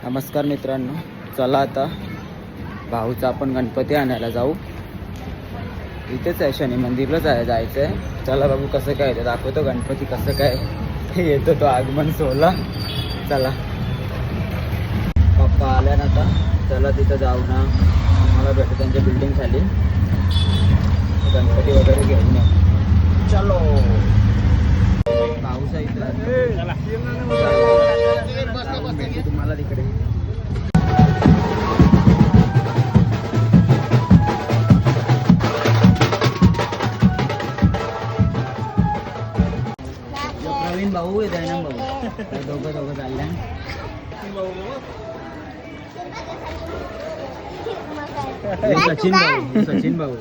नमस्कार मित्रांनो, चला आता भाऊचा आपण गणपती आणायला जाऊ. इथेच आहे, शनी मंदिरलाच जायचं आहे. चला बाबू कसं काय ते दाखवतो, गणपती कसं काय येतो तो आगमन सोहळा. चला पप्पा आल्या ना आता, चला तिथं जाऊ ना, मला भेटू त्यांच्या बिल्डिंग खाली, गणपती वगैरे घेऊन या. चलो भाऊचा इथं भेटू तुम्हाला तिकडे. प्रवीण भाऊ आहे, दयानंद भाऊ, दोघं चालल्या. सचिन भाऊ, सचिन भाऊ.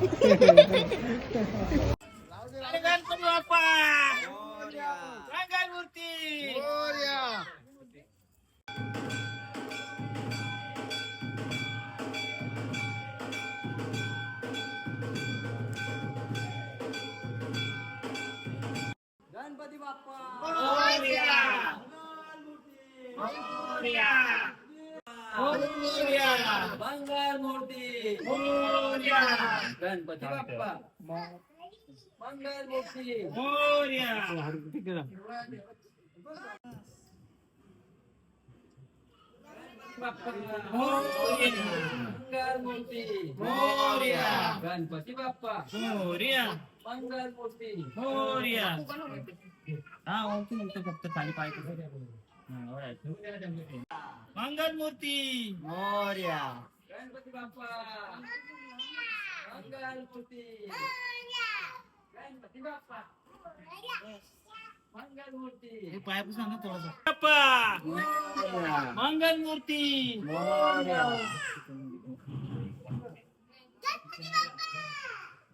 गणपती बाप्पा मोरया. मोरया. मोरया. मंगल मूर्ती मोरया. गणपती बाप्पा मंगल मूर्ती मोरया. मंगल मूर्ती मोरया. गणपती बाप्पा मोरया. मंगल मूर्ती मोरया. हा फक्त खाली पाय मंगल मूर्ती मोरया. गणपती बाप्पा मंगल मूर्ती. गणपती बाप्पा मंगल मूर्ती. पायापासून सांगा थोडासा. बाप्पा मंगल मूर्ती मोरया.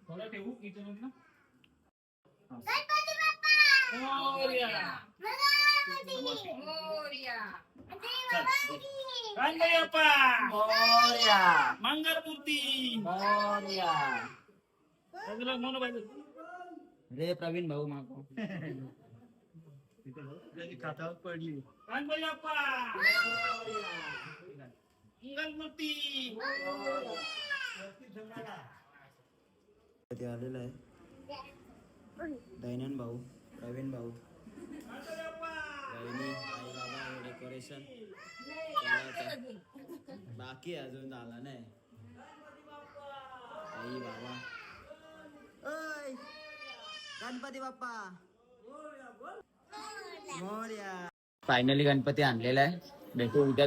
थोडा ठेवू इथून ना. गणपती बाप्पा मोरया. मोरया. गणपती बाप्पा मोरया. मंगल मूर्ती मोरया. सगळं म्हणू पाहिजे रे प्रवीण भाऊ मागो. खातावर पडली. गणपती बाप्पा मंगल मूर्ती आलेला आहे. दयानंद भाऊ, प्रवीण भाऊ, बहिणी, आई बाबा, डेकोरेशन बाकी अजून झाला नाही. आई बाबा, ओय गणपती बाप्पा मोरया. फायनली गणपती आणलेला आहे. भेटू उद्या.